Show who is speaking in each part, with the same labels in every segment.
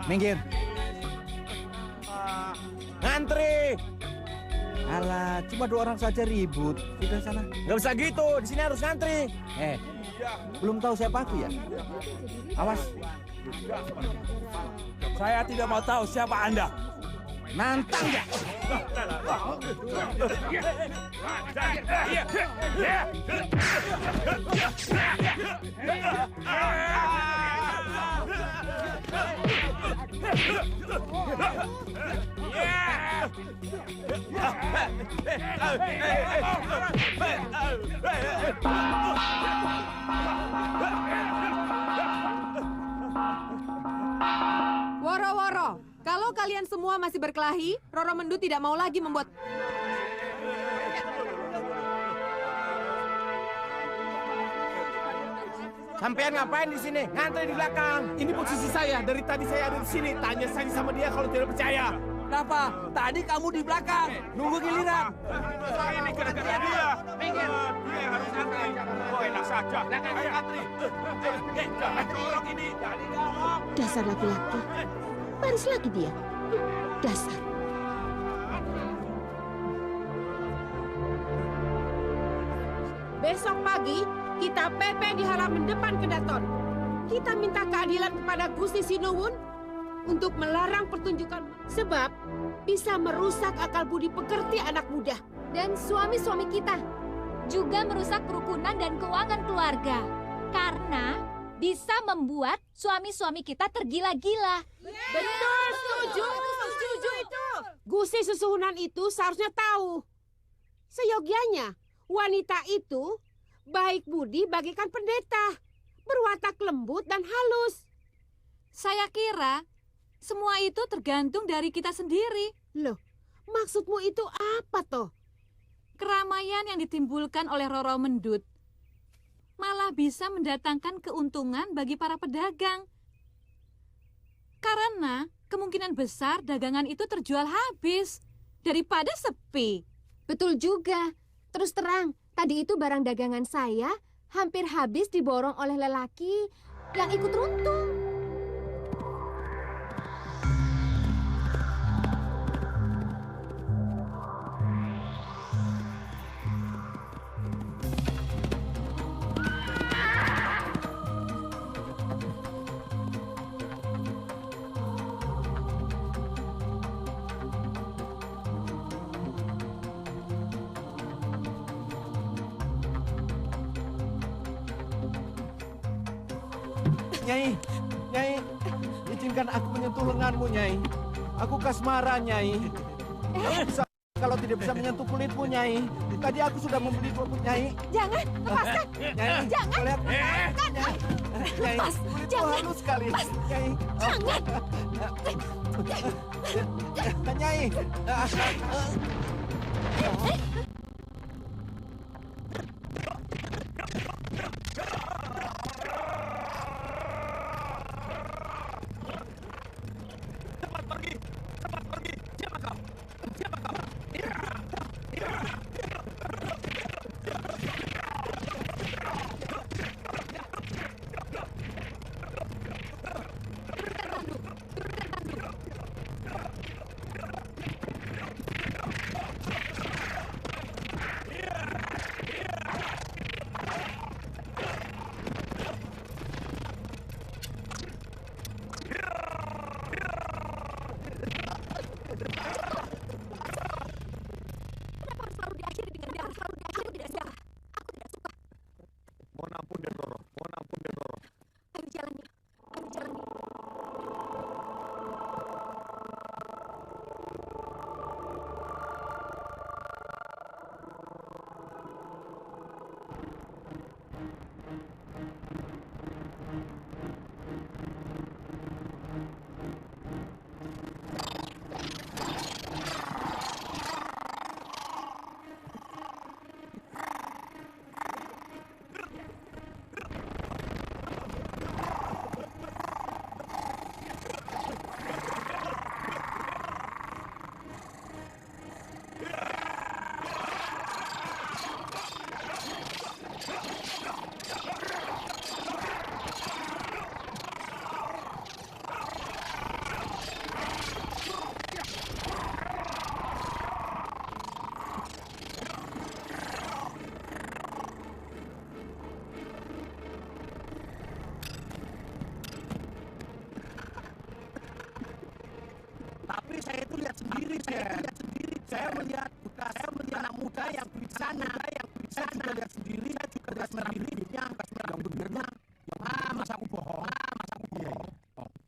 Speaker 1: Minggir.
Speaker 2: Ngantri.
Speaker 1: Alah, cuma 2 orang saja ribut. Sudah sana.
Speaker 2: Nggak bisa gitu, di sini harus ngantri.
Speaker 1: Belum tahu siapa aku ya? Awas.
Speaker 3: Saya tidak mau tahu siapa Anda.
Speaker 1: Nantang ya?
Speaker 4: Woro-woro, kalau kalian semua masih berkelahi, Roro Mendut tidak mau lagi membuat...
Speaker 2: Sampean ngapain di sini? Ngantri di belakang.
Speaker 3: Ini posisi saya. Dari tadi saya ada di sini. Tanya saja sama dia kalau tidak percaya. Kenapa? Tadi kamu di belakang. Nunggu giliran. Ini gara-gara dia. Minggir. Dia yang harus ngantri. Oh, enak saja. Ayo ngantri. Jangan jorok ini.
Speaker 5: Dasar laki-laki. Baris lagi dia. Dasar.
Speaker 4: Besok pagi, kita PP di halaman depan Kedaton. Kita minta keadilan kepada Gusti Sinuwun untuk melarang pertunjukan. Sebab bisa merusak akal budi pekerti anak muda.
Speaker 6: Dan suami-suami kita. Juga merusak kerukunan dan keuangan keluarga. Karena bisa membuat suami-suami kita tergila-gila.
Speaker 4: Betul, setuju itu. Gusti Susuhunan itu seharusnya tahu. Seyogianya, wanita itu baik budi bagikan pendeta. Berwatak lembut dan halus.
Speaker 6: Saya kira semua itu tergantung dari kita sendiri.
Speaker 4: Loh, maksudmu itu apa toh?
Speaker 6: Keramaian yang ditimbulkan oleh Roro Mendut malah bisa mendatangkan keuntungan bagi para pedagang. Karena kemungkinan besar dagangan itu terjual habis daripada sepi.
Speaker 5: Betul juga. Terus terang, tadi itu barang dagangan saya hampir habis diborong oleh lelaki yang ikut runtuh.
Speaker 1: Nyai, Nyai, izinkan aku menyentuh lenganmu, Nyai. Aku kasmaran, Nyai. Kalau tidak bisa menyentuh kulitmu, Nyai. Tadi aku sudah membeli kulitmu, Nyai.
Speaker 5: Jangan, lepaskan.
Speaker 1: Nyai,
Speaker 5: Jangan,
Speaker 1: lihat.
Speaker 5: lepaskan.
Speaker 1: Nyai,
Speaker 5: Lepas,
Speaker 1: kulitmu
Speaker 5: jangan.
Speaker 1: halus sekali. Nyai.
Speaker 5: Jangan.
Speaker 1: Nyai.
Speaker 3: Saya itu lihat sendiri, saya melihat bekas, anak muda yang di sana, saya juga lihat sendiri, yang benernya, masa aku bohong,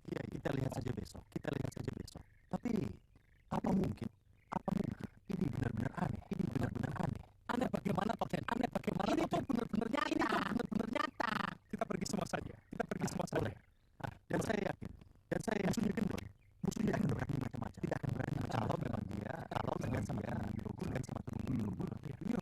Speaker 7: Iya, kita lihat saja besok. Tapi apa mungkin? Ini benar-benar aneh.
Speaker 3: aneh bagaimana Token, ini tuh bener-bener nyata, kita pergi semua saja,
Speaker 7: Boleh. Dan saya yakin, musuhnya kendor. Musuhnya akan berani macam-macam. Tidak akan berani kalau memang dia, dengan sama teman dukung dan sama teman menunggu. Iya.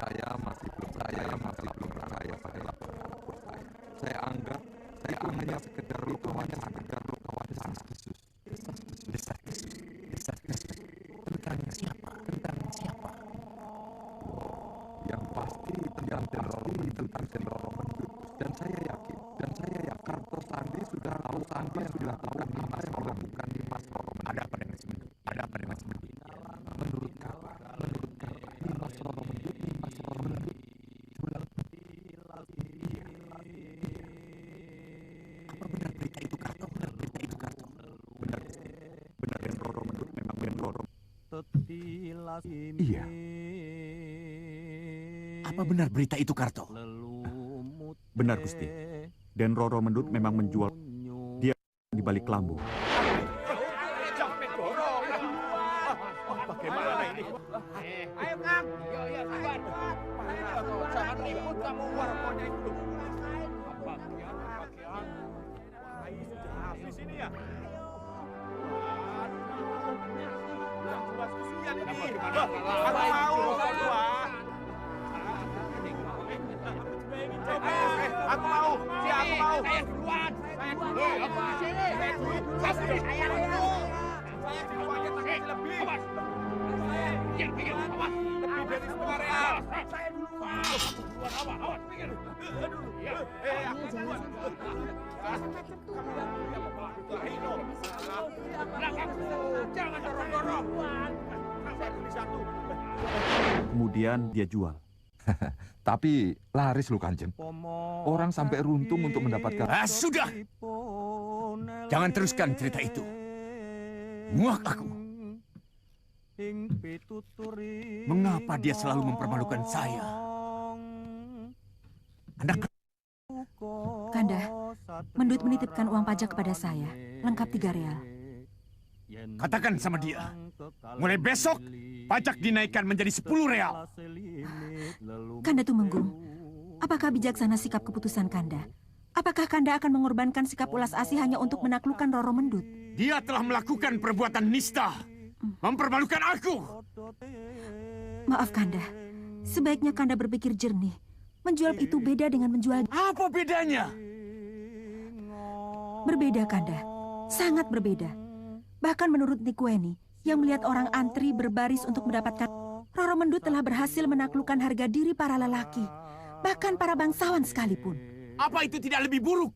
Speaker 8: Saya masih belum percaya pada laporan saya. Saya anggap itu hanya sekedar rukawat desas-desus.
Speaker 7: Tentang siapa?
Speaker 8: Yang pasti tentang Denroro Mendut. Dan saya yakin Karto Sandi sudah tahu apa yang dilakukan di Mas Roro Mendut.
Speaker 3: Ada apa dengan Mendut?
Speaker 8: Menurut Kata, di Mas Roro Mendut.
Speaker 7: Apa benar berita itu Karto?
Speaker 8: Benar Denroro Mendut memang Denroro.
Speaker 7: Iya. Apa benar berita itu Karto?
Speaker 9: Benar Gusti. Denroro Mendut memang menjual dia di balik lambu.
Speaker 3: Bagaimana ini?
Speaker 2: Ayo Kang. Iya, jangan ribut kamu warkonya itu.
Speaker 3: Di sini ya. Aku mau.
Speaker 9: Kemudian dia jual.
Speaker 8: Tapi laris loh Kanjeng. Orang sampai runtung untuk mendapatkan...
Speaker 2: Sudah. Jangan teruskan cerita itu. Muak aku. Mengapa dia selalu mempermalukan saya? Anak
Speaker 10: Kanda, Mendut menitipkan uang pajak kepada saya, lengkap 3 real.
Speaker 2: katakan sama dia, mulai besok pajak dinaikkan menjadi 10 real.
Speaker 10: Kanda Tumenggung, apakah bijaksana sikap keputusan Kanda? Apakah Kanda akan mengorbankan sikap ulas asih hanya untuk menaklukkan Roro Mendut?
Speaker 2: Dia telah melakukan perbuatan nista, mempermalukan aku.
Speaker 10: Maaf Kanda, sebaiknya Kanda berpikir jernih. Menjual itu beda dengan menjual...
Speaker 2: Apa bedanya?
Speaker 10: Berbeda Kanda, sangat berbeda. Bahkan menurut Nikweni, yang melihat orang antri berbaris untuk mendapatkan... Roro Mendut telah berhasil menaklukkan harga diri para lelaki, bahkan para bangsawan sekalipun.
Speaker 2: Apa itu tidak lebih buruk?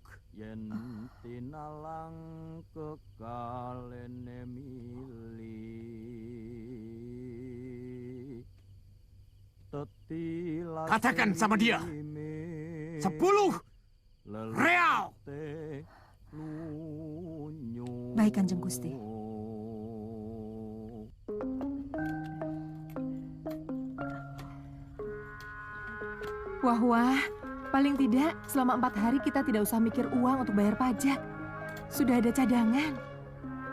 Speaker 2: Katakan sama dia, 10 real.
Speaker 10: Baik Kanjeng Gusti.
Speaker 11: Wah, paling tidak selama 4 hari kita tidak usah mikir uang untuk bayar pajak. Sudah ada cadangan.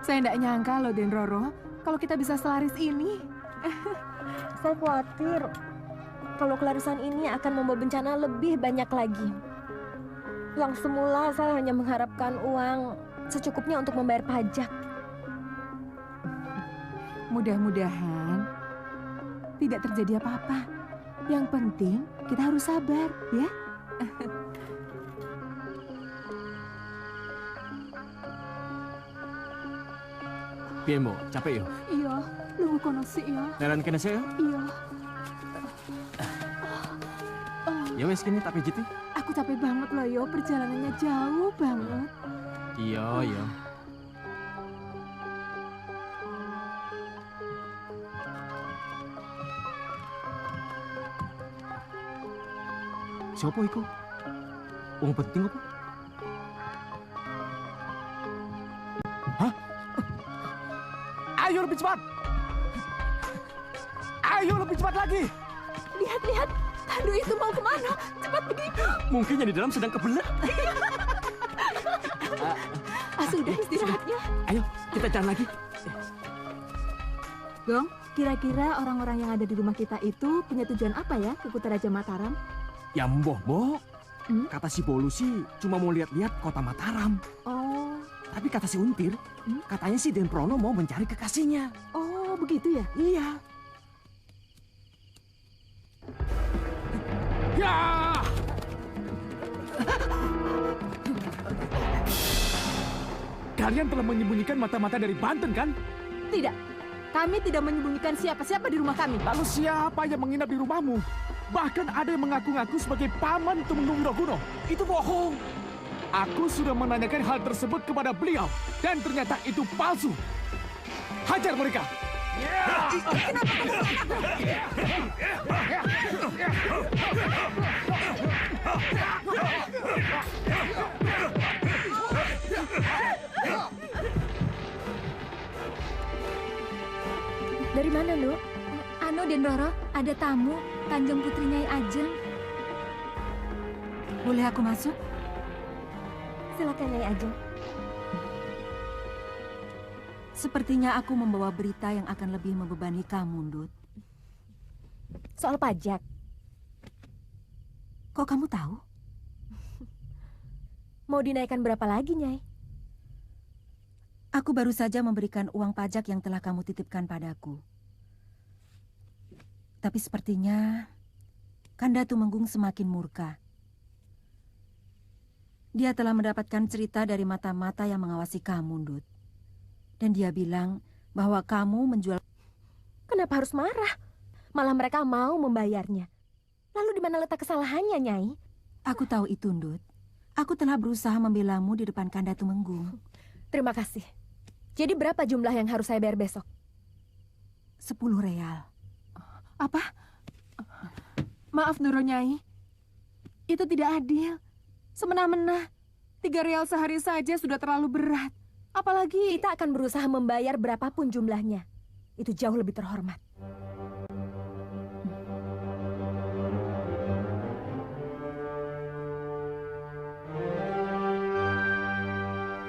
Speaker 11: Saya tidak nyangka loh Den Roro, kalau kita bisa selaris ini.
Speaker 12: Saya khawatir kalau kelarisan ini akan membawa bencana lebih banyak lagi. Yang semula saya hanya mengharapkan uang secukupnya untuk membayar pajak.
Speaker 11: Mudah-mudahan tidak terjadi apa-apa. Yang penting kita harus sabar, ya.
Speaker 3: Piye, Mbok? Capek ya?
Speaker 11: Iya, nunggu kono sih ya.
Speaker 3: Jalan kene saya?
Speaker 11: Iya.
Speaker 3: Ya wes kene tak pijit.
Speaker 11: Aku capek banget loh yo, perjalanannya jauh banget.
Speaker 3: Iya. Siapa iku? Wong penting apa? Hah?
Speaker 1: Ayo lebih cepat! Ayo lebih cepat lagi!
Speaker 11: Lihat, tandu itu mau kemana? Cepat begitu.
Speaker 3: Mungkin yang di dalam sedang kebelet.
Speaker 11: Sudah istirahatnya.
Speaker 3: Ayo, kita jalan lagi.
Speaker 11: Gong, kira-kira orang-orang yang ada di rumah kita itu punya tujuan apa ya ke Kutaraja Mataram?
Speaker 3: Ya mbok. Kata si Bolu sih cuma mau lihat-lihat kota Mataram.
Speaker 11: Oh.
Speaker 3: Tapi kata si Untir, katanya si Den Prono mau mencari kekasihnya.
Speaker 11: Oh, begitu ya?
Speaker 3: Iya. Ya!
Speaker 1: Kalian telah menyembunyikan mata-mata dari Banten, kan?
Speaker 11: Tidak. Kami tidak menyembunyikan siapa-siapa di rumah kami.
Speaker 1: Lalu siapa yang menginap di rumahmu? Bahkan ada yang mengaku-ngaku sebagai paman Tumenggung Kuno. Itu bohong. Aku sudah menanyakan hal tersebut kepada beliau. Dan ternyata itu palsu. Hajar mereka.
Speaker 12: Dari mana, Nduk?
Speaker 6: Anu Den Roro, ada tamu, Kanjeng Putri Nyai Ajeng.
Speaker 10: Boleh aku masuk?
Speaker 12: Silakan Nyai Ajeng.
Speaker 10: Sepertinya aku membawa berita yang akan lebih membebani kamu, Ndut.
Speaker 12: Soal pajak.
Speaker 10: Kok kamu tahu?
Speaker 12: Mau dinaikkan berapa lagi, Nyai?
Speaker 10: Aku baru saja memberikan uang pajak yang telah kamu titipkan padaku. Tapi sepertinya Kanda Tumenggung semakin murka. Dia telah mendapatkan cerita dari mata-mata yang mengawasi kamu, Ndut. Dan dia bilang bahwa kamu menjual...
Speaker 12: Kenapa harus marah? Malah mereka mau membayarnya. Lalu di mana letak kesalahannya, Nyai?
Speaker 10: Aku tahu itu, Ndut. Aku telah berusaha membelamu di depan Kanda Tumenggung.
Speaker 12: Terima kasih. Jadi berapa jumlah yang harus saya bayar besok?
Speaker 10: 10 real.
Speaker 11: Apa? Maaf, Nuro Nyai. Itu tidak adil. Semena-mena. 3 real sehari saja sudah terlalu berat. Apalagi...
Speaker 12: Kita akan berusaha membayar berapapun jumlahnya. Itu jauh lebih terhormat.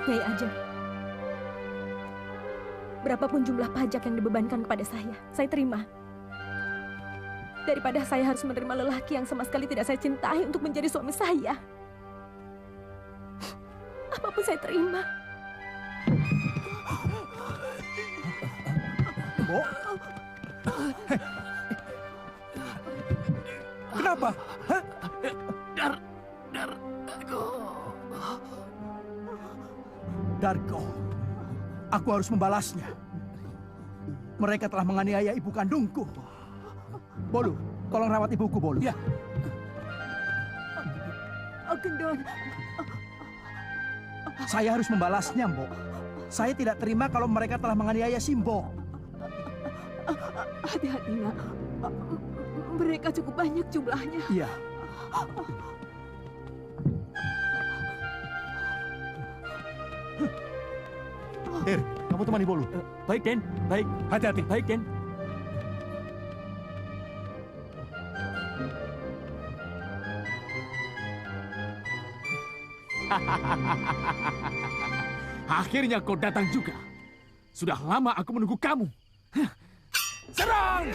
Speaker 12: Nyai Ajeng, berapapun jumlah pajak yang dibebankan kepada saya terima. Daripada saya harus menerima lelaki yang sama sekali tidak saya cintai untuk menjadi suami saya. Apapun saya terima.
Speaker 3: Mbok? Kenapa? Hah? Dargo, aku harus membalasnya. Mereka telah menganiaya ibu kandungku. Bolu, tolong rawat ibuku, Bolu. Ya.
Speaker 11: Gendon.
Speaker 3: Saya harus membalasnya, Mbok. Saya tidak terima kalau mereka telah menganiaya Simbo.
Speaker 11: Hati-hati, Nak. Mereka cukup banyak jumlahnya.
Speaker 3: Iya.
Speaker 7: Dir, kamu temani Bolu.
Speaker 3: Baik, Den. Baik. Hati-hati. Baik, Den.
Speaker 1: Akhirnya kau datang juga. Sudah lama aku menunggu kamu. Serang!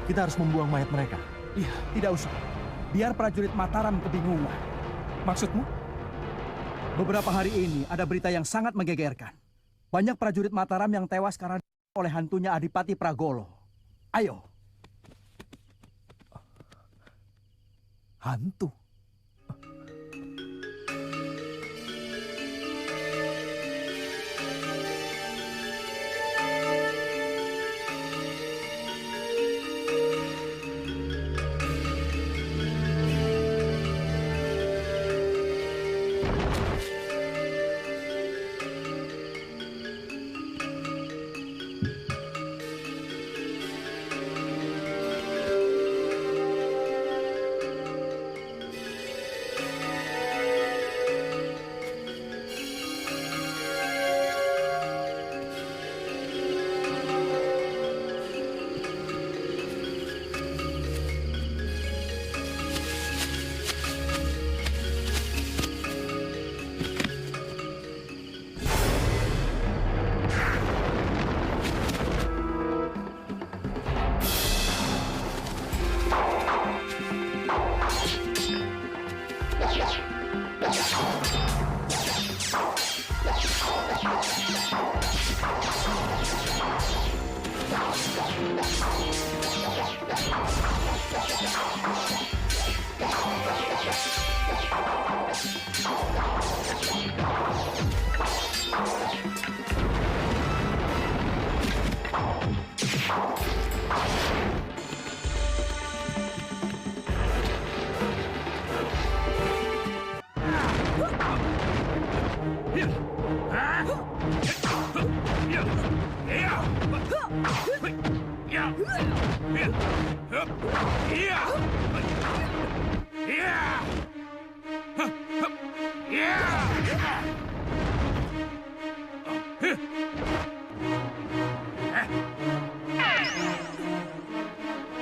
Speaker 7: Kita harus membuang mayat mereka.
Speaker 3: Iya, tidak usah. Biar prajurit Mataram kebingungan. Maksudmu? Beberapa hari ini ada berita yang sangat menggegerkan. Banyak prajurit Mataram yang tewas karena oleh hantunya Adipati Pragolo. Ayo. Hantu?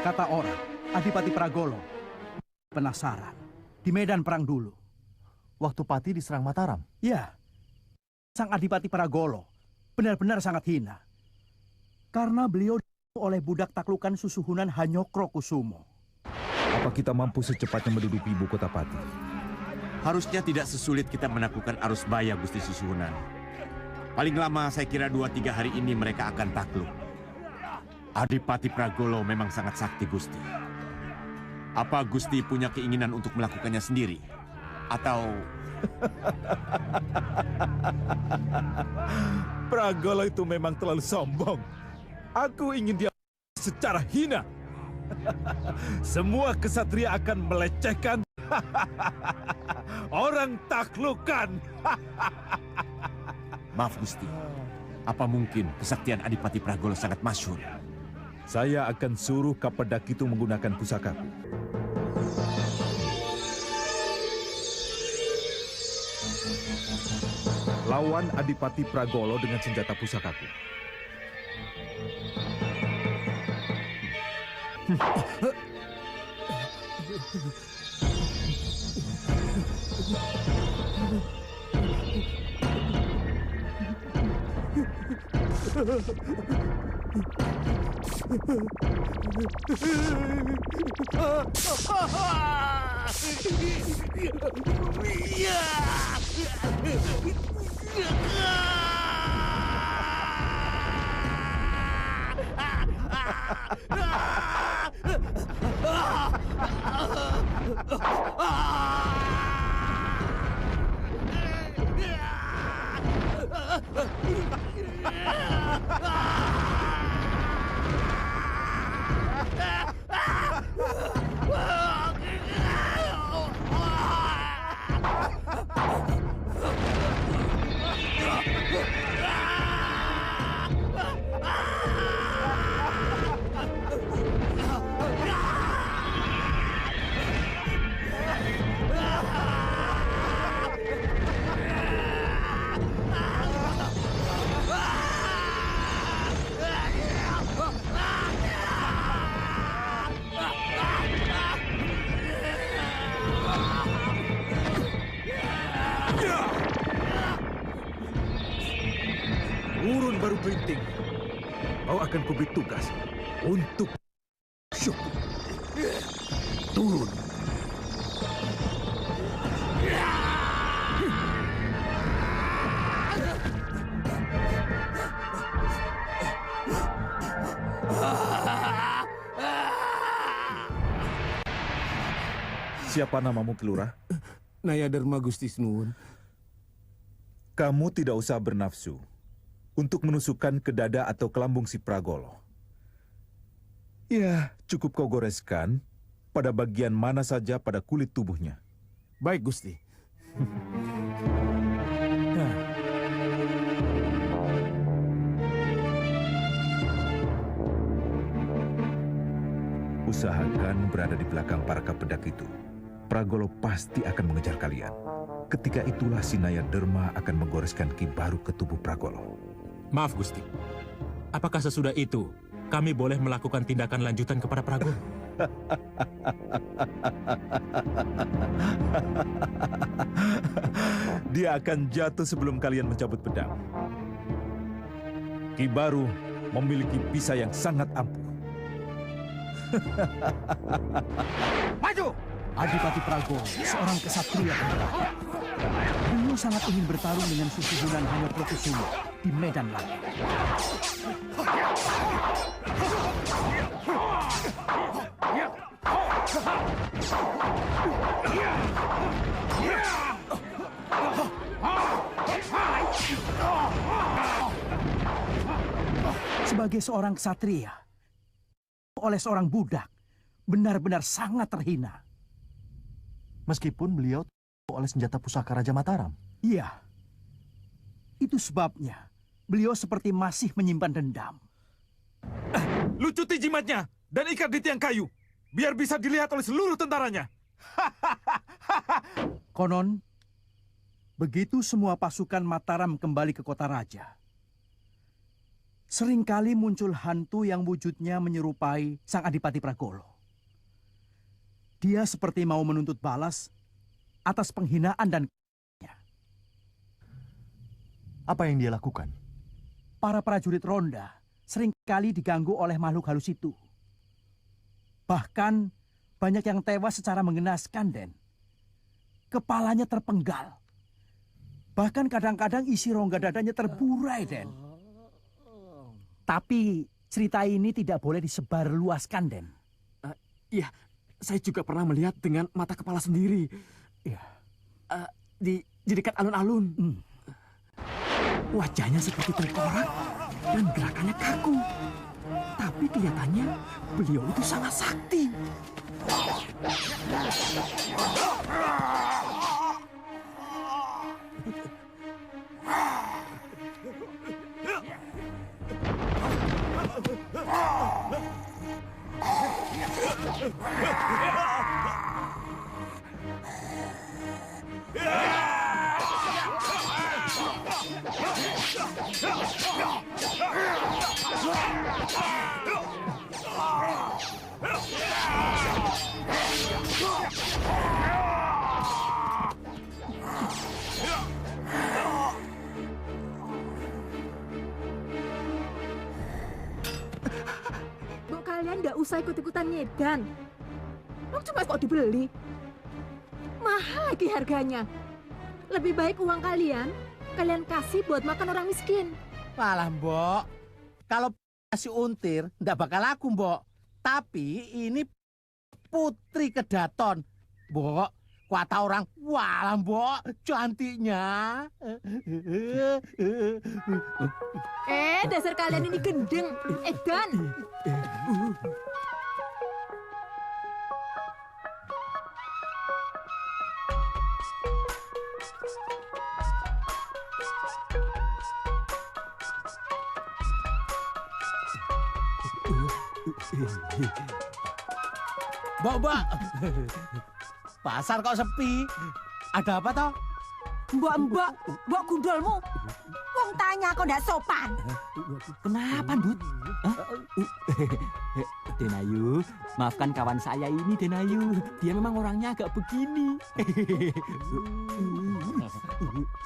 Speaker 3: Kata orang, Adipati Pragolo penasaran di medan perang dulu.
Speaker 7: Waktu Pati diserang Mataram?
Speaker 3: Ya, sang Adipati Pragolo benar-benar sangat hina. Karena beliau oleh budak taklukan Susuhunan Hanyokrokusumo.
Speaker 8: Apa kita mampu secepatnya menduduki ibu kota Pati?
Speaker 2: Harusnya tidak sesulit kita menaklukkan Arusbaya, Gusti Susuhunan. Paling lama saya kira 2-3 hari ini mereka akan takluk. Adipati Pragolo memang sangat sakti, Gusti. Apa Gusti punya keinginan untuk melakukannya sendiri? Atau...
Speaker 8: Pragolo itu memang terlalu sombong. Aku ingin dia secara hina. Semua kesatria akan melecehkan orang taklukan.
Speaker 2: Maaf, Gusti. Apa mungkin kesaktian Adipati Pragolo sangat masyhur?
Speaker 8: Saya akan suruh Kapedak itu menggunakan pusakaku. Lawan Adipati Pragolo dengan senjata pusakaku. Urun baru Berinting. Kau akan kuberi tugas untuk syuk. Turun. Siapa namamu, Kelurah?
Speaker 3: Nayadarma, Gusti Sinuwun.
Speaker 8: Kamu tidak usah bernafsu untuk menusukkan ke dada atau ke lambung si Pragolo. Ya, cukup kau goreskan pada bagian mana saja pada kulit tubuhnya.
Speaker 3: Baik, Gusti.
Speaker 8: Usahakan berada di belakang para kapedak itu. Pragolo pasti akan mengejar kalian. Ketika itulah si Nayadarma akan menggoreskan Ki Baru ke tubuh Pragolo.
Speaker 13: Maaf, Gusti. Apakah sesudah itu kami boleh melakukan tindakan lanjutan kepada Pragolo?
Speaker 8: Dia akan jatuh sebelum kalian mencabut pedang. Ki Baru memiliki pisau yang sangat ampuh.
Speaker 3: Maju! Adipati Pragolo, seorang kesatria pemberani. Beliau sangat ingin bertarung dengan Susuhunan Hanyokrokusumo di medan langit.
Speaker 14: sebagai seorang ksatria oleh seorang budak benar-benar sangat terhina.
Speaker 7: Meskipun beliau oleh senjata pusaka Raja Mataram.
Speaker 14: Iya. Itu sebabnya beliau seperti masih menyimpan dendam.
Speaker 8: Lucuti jimatnya dan ikat di tiang kayu, biar bisa dilihat oleh seluruh tentaranya.
Speaker 14: Konon, begitu semua pasukan Mataram kembali ke kota raja, seringkali muncul hantu yang wujudnya menyerupai sang Adipati Pragolo. Dia seperti mau menuntut balas atas penghinaan dan
Speaker 7: Apa yang dia lakukan?
Speaker 14: para prajurit ronda seringkali diganggu oleh makhluk halus itu. Bahkan banyak yang tewas secara mengenaskan, Den. Kepalanya terpenggal. Bahkan kadang-kadang isi rongga dadanya terburai, Den. Tapi cerita ini tidak boleh disebarluaskan, Den.
Speaker 1: Iya, saya juga pernah melihat dengan mata kepala sendiri.
Speaker 14: Iya.
Speaker 1: Di dekat alun-alun. Wajahnya seperti tengkorak dan gerakannya kaku. Tapi kelihatannya beliau itu sangat sakti.
Speaker 12: Bu, kalian nggak usah ikut-ikutan nyedan. Lo cuma kok dibeli. Mahal lagi harganya. Lebih baik uang kalian kasih buat makan orang miskin.
Speaker 3: Malah, Mbok. Kalau kasih untir, ndak bakal laku, Mbok. Tapi ini Putri Kedaton. Mbok, kata orang, walah, Mbok, cantiknya.
Speaker 12: Dasar kalian ini gendeng. Edan.
Speaker 3: Mbok. Pasar kok sepi. Ada apa toh?
Speaker 10: Mbok gundolmu. Wong tanya kok ndak sopan.
Speaker 15: Kenapa, Dut? Denayu, maafkan kawan saya ini, Denayu. Dia memang orangnya agak begini.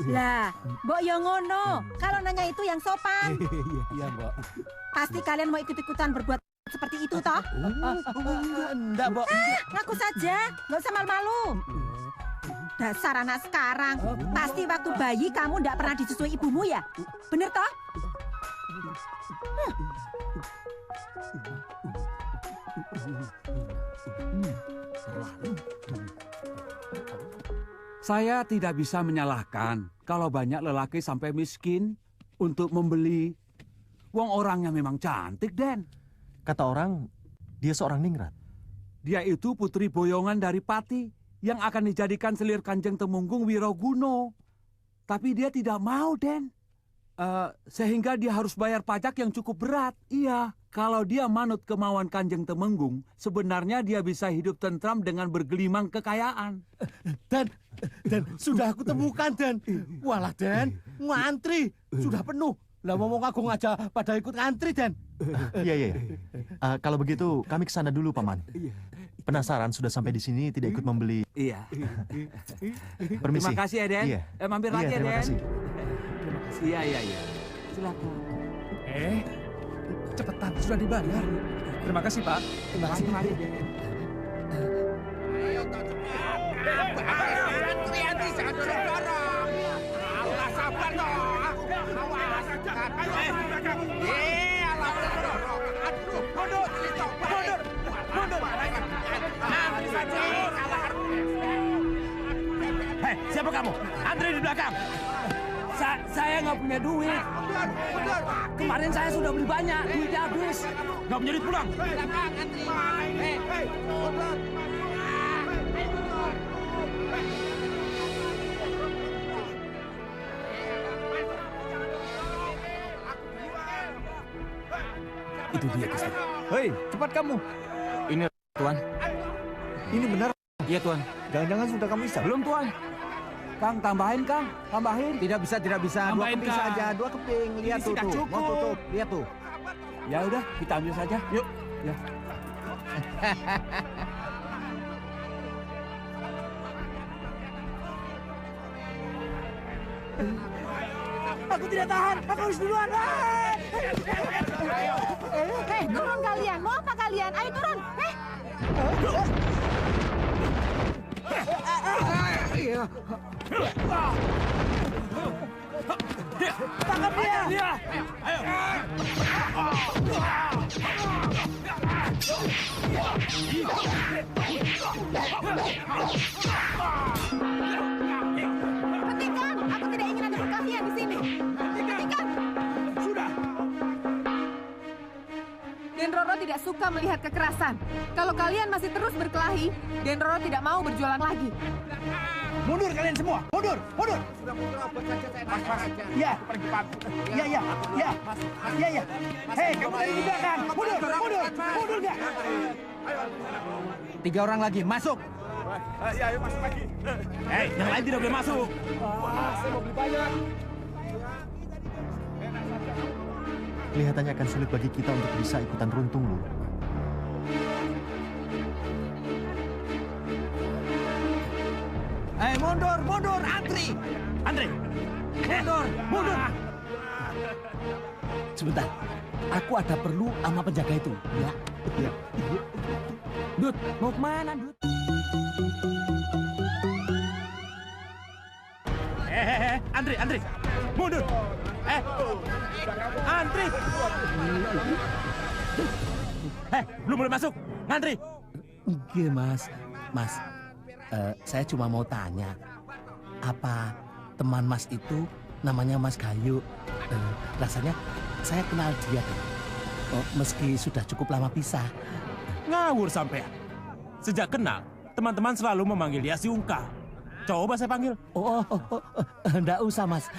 Speaker 10: Lah, Mbok yo ngono. Kalau nanya itu yang sopan.
Speaker 3: Iya, Mbok.
Speaker 10: Pasti kalian mau ikut-ikutan berbuat seperti itu toh?
Speaker 3: Enggak, Mbok.
Speaker 10: Ngaku saja, nggak usah malu-malu. Dasar anak sekarang, pasti waktu bayi kamu nggak pernah disusui ibumu ya? Bener toh?
Speaker 16: Saya tidak bisa menyalahkan kalau banyak lelaki sampai miskin untuk membeli. Wong orangnya memang cantik, Den.
Speaker 7: Kata orang, dia seorang ningrat.
Speaker 16: Dia itu putri boyongan dari Pati yang akan dijadikan selir Kanjeng Temunggung Wiroguno. Tapi dia tidak mau, Den. Sehingga dia harus bayar pajak yang cukup berat. Iya, kalau dia manut kemauan Kanjeng Temenggung, sebenarnya dia bisa hidup tentram dengan bergelimang kekayaan.
Speaker 3: Dan sudah aku temukan, Dan. Walah, Dan, ngantri. Sudah penuh. Lah mau ngagung aja pada ikut ngantri, Dan.
Speaker 7: Iya. Kalau begitu, kami ke sana dulu, Paman. Penasaran sudah sampai di sini tidak ikut membeli.
Speaker 16: Iya.
Speaker 7: Permisi.
Speaker 16: Terima kasih ya, Den.
Speaker 7: Iya.
Speaker 16: Mampir lagi ya, Den.
Speaker 7: Terima kasih.
Speaker 16: Iya. Silakan.
Speaker 1: Cepetan, sudah dibayar. Terima kasih, Pak.
Speaker 16: Terima kasih. Mari, Den.
Speaker 3: Ayo, jangan dorong-dorong. Allah, sabar dong. Awas.
Speaker 2: Hei, siapa kamu? Antri di belakang.
Speaker 3: Saya nggak punya duit. Kemarin saya sudah beli banyak, duitnya habis.
Speaker 13: Nggak punya duit pulang.
Speaker 14: Itu dia, Gusti. Hei, cepat kamu.
Speaker 15: Ini, Tuan.
Speaker 14: Ini benar.
Speaker 15: Iya, Tuan.
Speaker 14: Jangan-jangan sudah kamu isap.
Speaker 16: Belum, Tuan. Kang, tambahin, Kang. Tambahin.
Speaker 14: Tidak bisa.
Speaker 3: Tambahin,
Speaker 14: 2 keping
Speaker 3: Kang.
Speaker 14: saja. 2 keping. Lihat
Speaker 3: Ini
Speaker 14: tuh.
Speaker 3: sudah cukup.
Speaker 14: Mau tutup. Lihat tuh.
Speaker 16: Ya udah, kita ambil saja.
Speaker 3: Yuk.
Speaker 16: Ya.
Speaker 3: Aku tidak tahan. Aku harus duluan.
Speaker 11: Hei, turun kalian. Mau apa kalian? Ayo turun.
Speaker 3: Tangkap dia.
Speaker 11: Hentikan. Aku tidak ingin ada perkelahian di sini. Hentikan.
Speaker 3: Sudah.
Speaker 11: Den Roro tidak suka melihat kekerasan. Kalau kalian masih terus berkelahi, Den Roro tidak mau berjualan lagi.
Speaker 14: Mundur kalian semua. Mundur.
Speaker 3: Sudah mundur apa saja saya nanya aja.
Speaker 14: Ya.
Speaker 3: Pergi cepat.
Speaker 14: Ya. Hei, kamu di belakang. Mundur nggak? 3 orang lagi, masuk.
Speaker 3: Ayo masuk lagi.
Speaker 13: Hei, yang lain tidak boleh masuk.
Speaker 3: Saya mau beli banyak.
Speaker 7: Kelihatannya akan sulit bagi kita untuk bisa ikutan runtung, Lu.
Speaker 14: Hei, mundur, antri. Mundur.
Speaker 15: Sebentar. Aku ada perlu sama penjaga itu. Ya. Dut, mau kemana, Dut?
Speaker 13: Antri. Mundur. Antri. Belum boleh masuk. Ngantri.
Speaker 15: Oke, Mas. Saya cuma mau tanya. Apa teman Mas itu namanya Mas Gayu? Rasanya saya kenal dia deh. Meski sudah cukup lama pisah.
Speaker 13: Ngawur sampean. Sejak kenal, teman-teman selalu memanggil dia si Ungkal. Coba saya panggil.
Speaker 15: Enggak usah, Mas.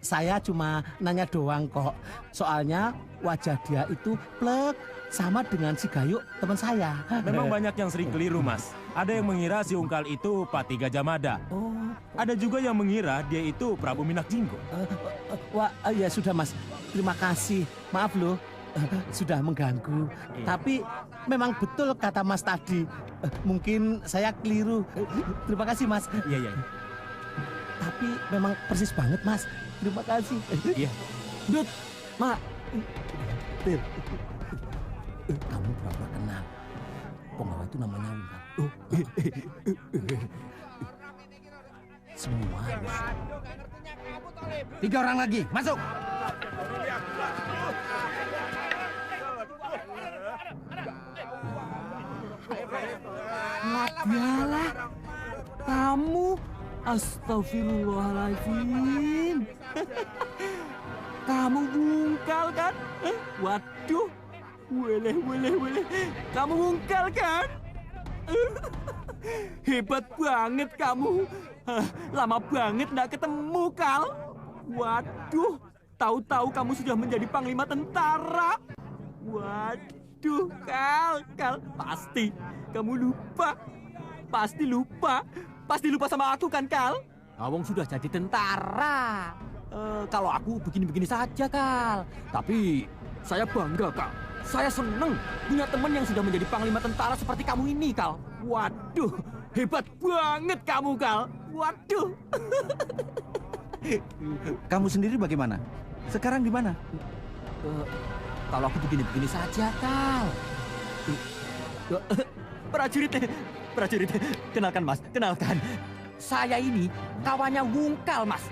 Speaker 15: Saya cuma nanya doang kok. Soalnya wajah dia itu plek sama dengan si Gayu, teman saya.
Speaker 13: Memang banyak yang sering keliru, Mas. Ada yang mengira si Ungkal itu Pati Gajah Mada. Ada juga yang mengira dia itu Prabu Minak Jinggo.
Speaker 15: Ya sudah, Mas. Terima kasih. Maaf loh, sudah mengganggu. Tapi memang betul kata Mas tadi. Mungkin saya keliru. Terima kasih, Mas.
Speaker 13: Iya.
Speaker 15: Tapi memang persis banget, Mas. Terima kasih.
Speaker 13: Iya.
Speaker 15: Dut, Mak. Tir. Kamu pura-pura kenal. Penggawa itu namanya Ungkal. Semua harus.
Speaker 14: 3 orang lagi, masuk.
Speaker 15: Dialah, kamu. Astagfirullahaladzim. Kamu Ungkal kan? Waduh. Boleh. Kamu Ungkal kan? Hebat banget kamu. Lama banget nggak ketemu, Kal. Waduh. Tahu-tahu kamu sudah menjadi panglima tentara. Waduh, Kal. Pasti kamu lupa. Pasti lupa sama aku kan, Kal? Awong sudah jadi tentara. Kalau aku begini-begini saja, Kal. Tapi saya bangga, Kal. Saya senang punya teman yang sudah menjadi panglima tentara seperti kamu ini, Kal. Waduh, hebat banget kamu, Kal. Waduh.
Speaker 14: Kamu sendiri bagaimana? Sekarang di mana?
Speaker 15: Kalau aku begini-begini saja, Kal. Prajurit, kenalkan, Mas, kenalkan. Saya ini kawannya Ungkal, Mas.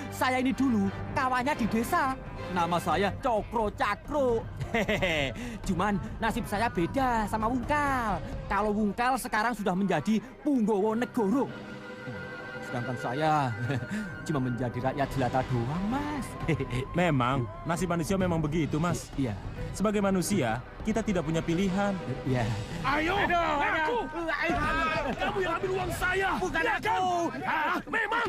Speaker 15: Saya ini dulu kawannya di desa. Nama saya Cokro Cakro. Hehehe. Cuman nasib saya beda sama Ungkal. Kalau Ungkal sekarang sudah menjadi Punggawa Negoro. sedangkan saya cuma menjadi rakyat jelata doang, Mas.
Speaker 13: Memang, nasib manusia memang begitu, Mas.
Speaker 15: Iya.
Speaker 13: Sebagai manusia, kita tidak punya pilihan.
Speaker 15: Iya.
Speaker 1: Ayo, aku! Kamu yang ambil uang saya!
Speaker 3: Bukan
Speaker 1: ya,
Speaker 3: aku!
Speaker 1: Hah? Memang!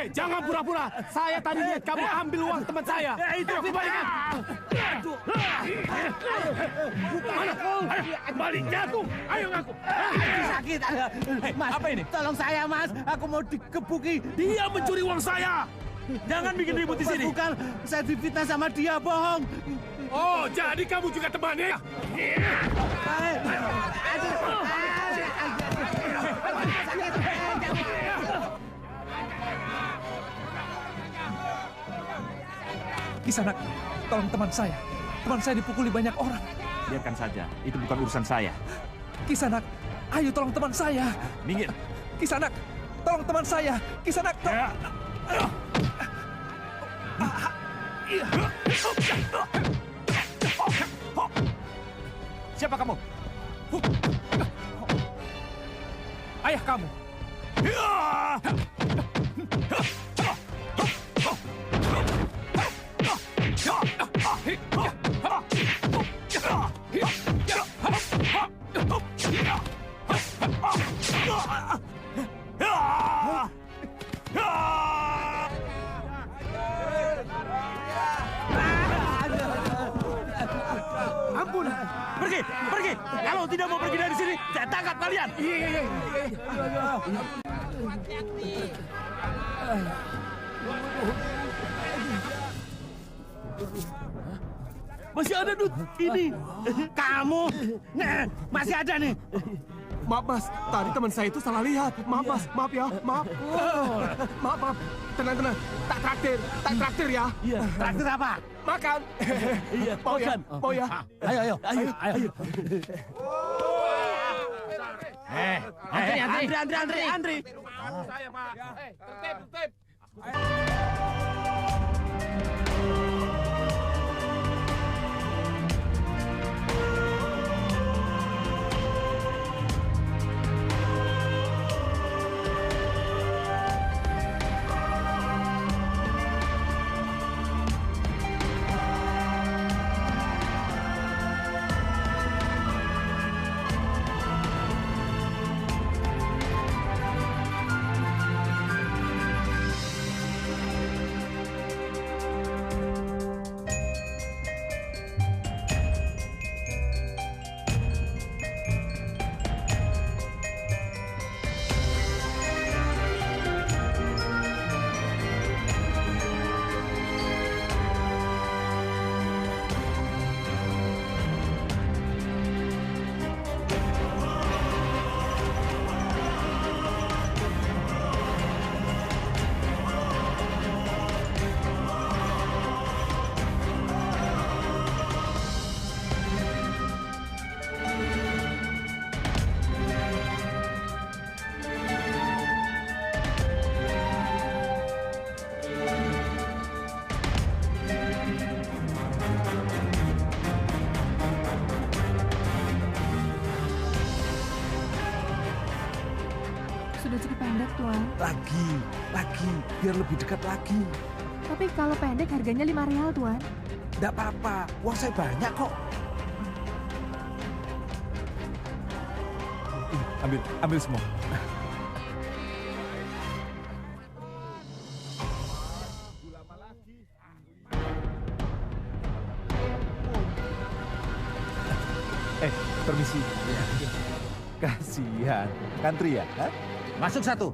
Speaker 1: Jangan pura-pura. Saya tadi lihat kamu ambil uang teman saya.
Speaker 3: Itu
Speaker 1: kembalikan. Mana? Ayo, kembalinya aku. Ayo ngaku.
Speaker 3: Sakit. Mas, apa ini? Tolong saya, Mas. Aku mau dikebuki.
Speaker 1: Dia mencuri uang saya.
Speaker 3: Jangan bikin ribut di sini. Bukan, saya difitnah sama dia, bohong.
Speaker 1: Oh, jadi kamu juga temannya?
Speaker 14: Kisanak, tolong teman saya. Teman saya dipukuli banyak orang.
Speaker 9: Biarkan saja, itu bukan urusan saya.
Speaker 14: Kisanak, ayo tolong teman saya.
Speaker 9: Minggir.
Speaker 14: Kisanak, tolong teman saya. Kisanak,
Speaker 9: Siapa kamu?
Speaker 14: Ayah kamu.
Speaker 3: Ampun. Pergi, pergi. Kalau tidak mau pergi dari sini, saya tangkap kalian.
Speaker 1: Masih ada, Dut. Ini.
Speaker 3: Kamu. Nah, masih ada nih.
Speaker 1: Maaf, Mas. Tadi teman saya itu salah lihat. Maaf, Mas. Maaf ya. Maaf. Maaf, maaf. Tenang, tenang. Tak traktir. Tak traktir ya.
Speaker 3: Iya. Traktir apa?
Speaker 1: Makan.
Speaker 3: Iya.
Speaker 1: Mau ya? Mau ya?
Speaker 3: Ayo, ayo, ayo, ayo. Andri.
Speaker 1: Saya, Pak. Tertib, tertib.
Speaker 11: Sudah cukup pendek, Tuan.
Speaker 14: Lagi, biar lebih dekat lagi.
Speaker 11: Tapi kalau pendek harganya 5 real, Tuan.
Speaker 14: Nggak apa-apa, uang saya banyak kok. Ambil semua.
Speaker 7: Permisi. Kasihan. Country ya? Hah?
Speaker 3: Masuk satu.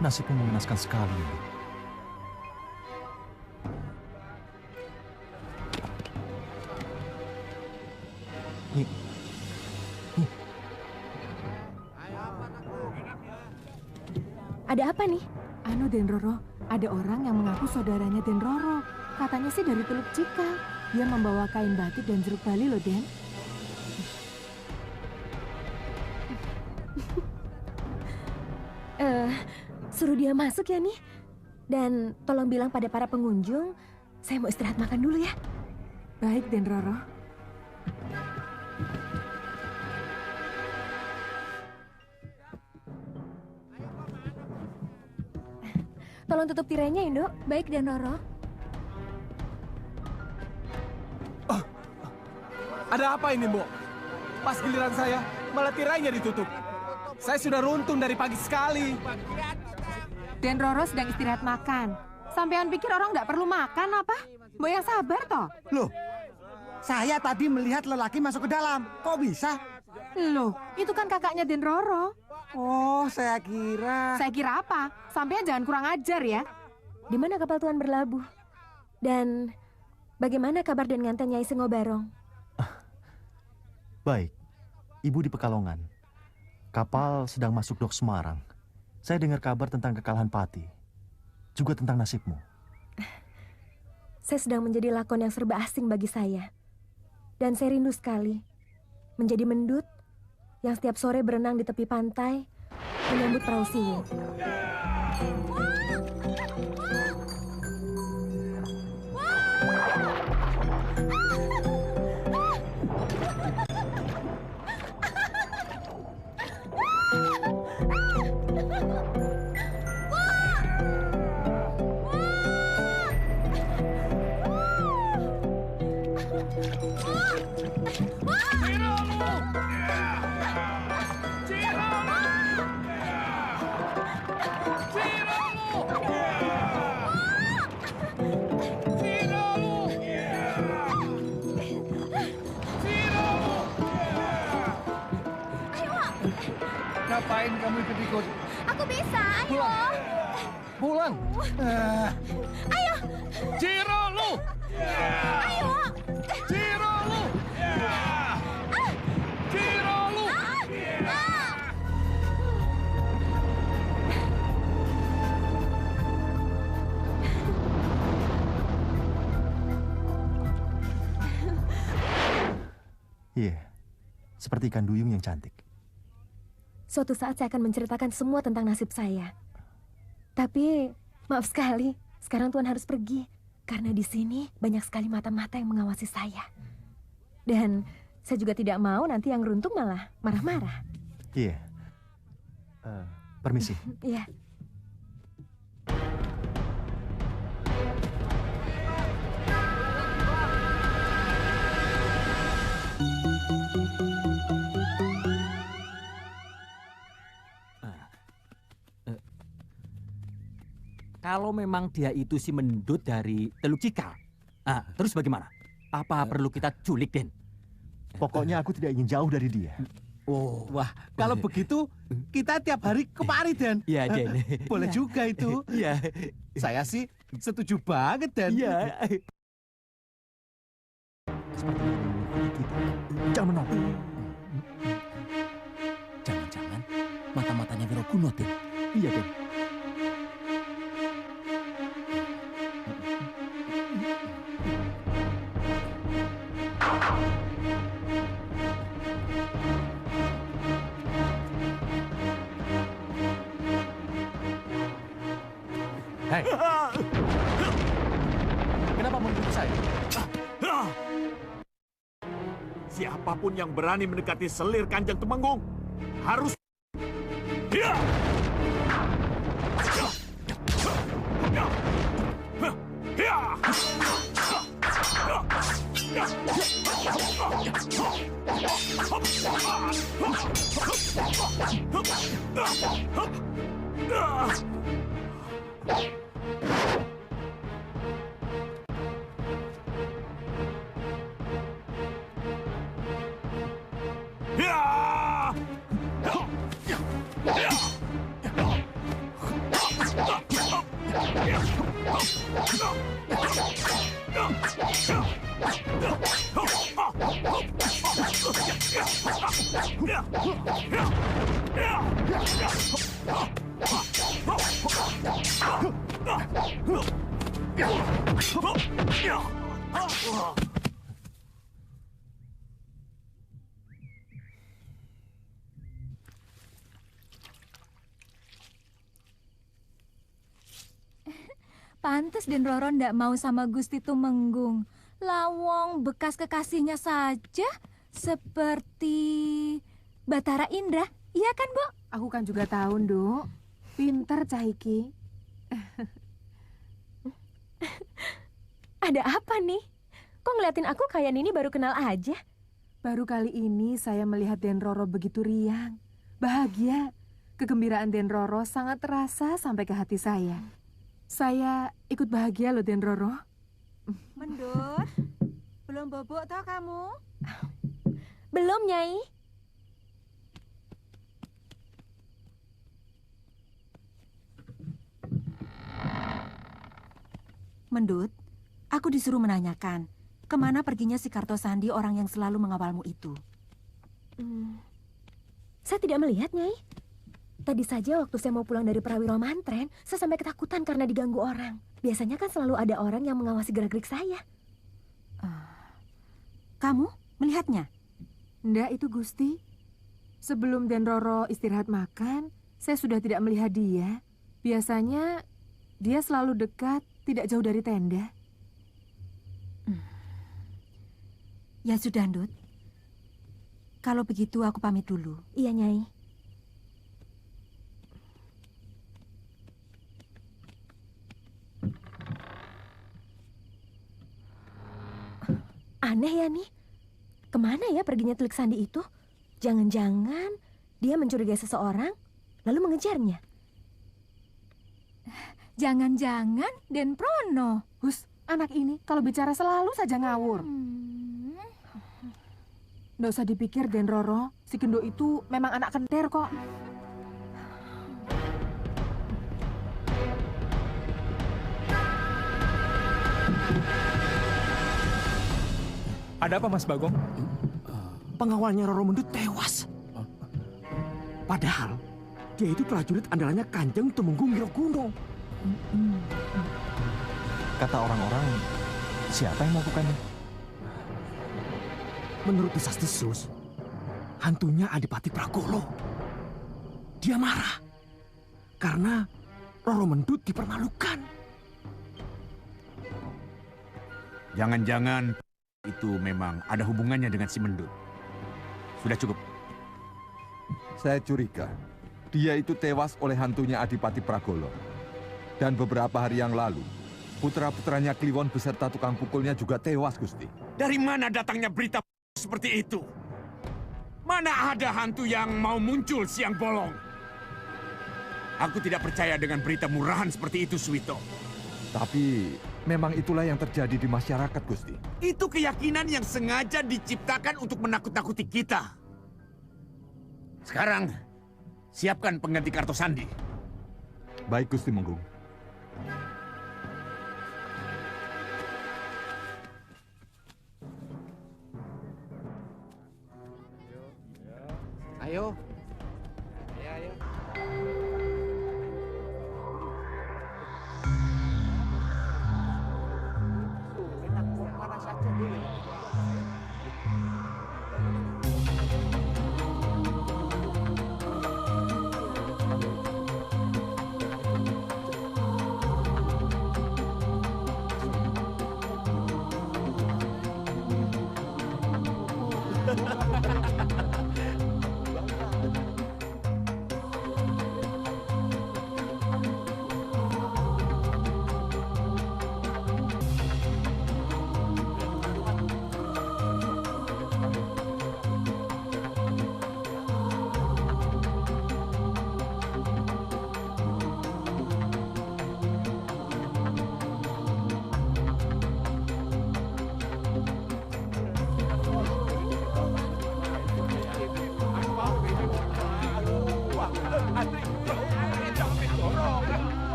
Speaker 7: Nasibmu mengenaskan sekali, Induk.
Speaker 12: Ada apa nih?
Speaker 11: Anu, Den Roro, ada orang yang mengaku saudaranya Den Roro. Katanya sih dari Teluk Cikal. Dia membawa kain batik dan jeruk bali loh, Den.
Speaker 12: Suruh dia masuk ya nih. Dan tolong bilang pada para pengunjung, saya mau istirahat makan dulu ya.
Speaker 11: Baik, Den Roro.
Speaker 12: Tolong tutup tirainya, Indo.
Speaker 6: Baik, Den Roro.
Speaker 3: Ada apa ini, Mbok? Pas giliran saya, malah tirainya ditutup. Saya sudah runtung dari pagi sekali.
Speaker 11: Den Roro sedang istirahat makan. Sampean pikir orang nggak perlu makan apa? Mbok yang sabar toh.
Speaker 14: Loh, saya tadi melihat lelaki masuk ke dalam. Kok bisa?
Speaker 11: Loh, itu kan kakaknya Den Roro.
Speaker 14: Oh, saya kira...
Speaker 11: Saya kira apa? Sampean jangan kurang ajar ya.
Speaker 12: Di mana kapal Tuan berlabuh? Dan bagaimana kabar dengan Nyai Sengobarong?
Speaker 7: Baik, Ibu di Pekalongan. Kapal sedang masuk dok Semarang. Saya dengar kabar tentang kekalahan Pati. Juga tentang nasibmu.
Speaker 12: Saya sedang menjadi lakon yang serba asing bagi saya. Dan saya rindu sekali menjadi mendut yang setiap sore berenang di tepi pantai menyambut perahu siwit.
Speaker 14: Ngapain kamu ikut-ikut?
Speaker 6: Aku bisa, ayo.
Speaker 14: Pulang.
Speaker 6: Ayo.
Speaker 14: Ciro lu!
Speaker 6: Ayo.
Speaker 14: Ciro lu! Ciro lu!
Speaker 7: Iya, seperti ikan duyung yang cantik.
Speaker 12: Suatu saat saya akan menceritakan semua tentang nasib saya. Tapi, maaf sekali, sekarang Tuan harus pergi. Karena di sini banyak sekali mata-mata yang mengawasi saya. Dan saya juga tidak mau nanti yang runtung malah marah-marah.
Speaker 7: Iya. Permisi.
Speaker 12: Iya.
Speaker 15: Kalau memang dia itu si mendut dari Teluk Cikal, terus bagaimana? Apa perlu kita culik, Den?
Speaker 7: Pokoknya aku tidak ingin jauh dari dia.
Speaker 14: Oh, wah, kalau begitu kita tiap hari kemari, Den.
Speaker 15: Iya, Den.
Speaker 14: Boleh juga itu.
Speaker 15: Iya.
Speaker 14: Saya sih setuju banget, Den.
Speaker 15: Iya.
Speaker 7: Seperti kita. Jangan menolak.
Speaker 15: Jangan-jangan mata-matanya Wiroguno, Den.
Speaker 7: Iya, Den.
Speaker 14: Hei, kenapa mengikuti saya?
Speaker 2: Siapapun yang berani mendekati selir Kanjeng Temenggung harus...
Speaker 6: Pantes Den Roro ndak mau sama Gusti Tumenggung. Lawong bekas kekasihnya saja seperti Batara Indra. Iya kan, Bu?
Speaker 11: Aku kan juga tahu, Nduk. Pinter Cah Iki.
Speaker 12: Ada apa nih? Kok ngeliatin aku kayak Nini baru kenal aja?
Speaker 11: Baru kali ini saya melihat Den Roro begitu riang. Bahagia. Kegembiraan Den Roro sangat terasa sampai ke hati saya. Saya ikut bahagia loh, Den Roro.
Speaker 10: Mendut, belum bobok toh kamu?
Speaker 12: Belum, Nyai.
Speaker 10: Mendut, aku disuruh menanyakan, kemana perginya si Kartosandi orang yang selalu mengawalmu itu?
Speaker 12: Saya tidak melihat, Nyai. Tadi saja waktu saya mau pulang dari Prawiro Mantren, saya sampai ketakutan karena diganggu orang. Biasanya kan selalu ada orang yang mengawasi gerak-gerik saya.
Speaker 10: Kamu melihatnya?
Speaker 11: Ndak itu Gusti. Sebelum Den Roro istirahat makan, saya sudah tidak melihat dia. Biasanya dia selalu dekat, tidak jauh dari tenda.
Speaker 10: Ya sudah, Ndut. Kalau begitu aku pamit dulu.
Speaker 12: Iya, Nyai. Aneh ya nih. Kemana ya perginya Telik Sandi itu? Jangan-jangan dia mencurigai seseorang, lalu mengejarnya.
Speaker 6: Jangan-jangan Den Prono.
Speaker 11: Hus, anak ini kalau bicara selalu saja ngawur. Nggak usah dipikir, Den Roro. Si Gendo itu memang anak kenter kok.
Speaker 1: Ada apa, Mas Bagong?
Speaker 3: Pengawalnya Roro Mendut tewas. Padahal dia itu prajurit andalannya Kanjeng Tumenggung Wiroguno.
Speaker 7: Kata orang-orang, siapa yang melakukannya?
Speaker 3: Menurut desas-desus, hantunya Adipati Pragolo. Dia marah karena Roro Mendut dipermalukan.
Speaker 2: Jangan-jangan itu memang ada hubungannya dengan si Mendut. Sudah cukup.
Speaker 8: Saya curiga dia itu tewas oleh hantunya Adipati Pragolo. Dan beberapa hari yang lalu, putra-putranya Kliwon beserta tukang pukulnya juga tewas, Gusti.
Speaker 2: Dari mana datangnya berita seperti itu? Mana ada hantu yang mau muncul siang bolong? Aku tidak percaya dengan berita murahan seperti itu, Suwito.
Speaker 8: Tapi memang itulah yang terjadi di masyarakat, Gusti.
Speaker 2: Itu keyakinan yang sengaja diciptakan untuk menakut-nakuti kita. Sekarang, siapkan pengganti Kartosandi.
Speaker 8: Baik, Gusti Menggung.
Speaker 3: Ayo. Ayo. Mana saja dulu.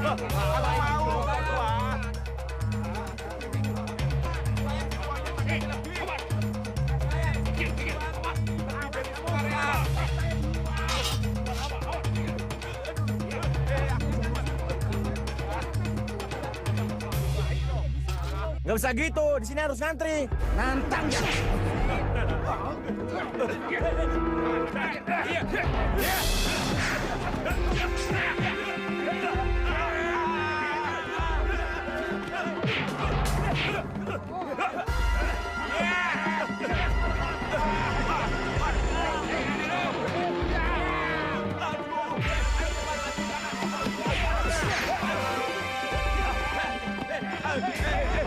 Speaker 3: Nggak bisa gitu, di sini harus ngantri. Nantang ya.
Speaker 1: Hey!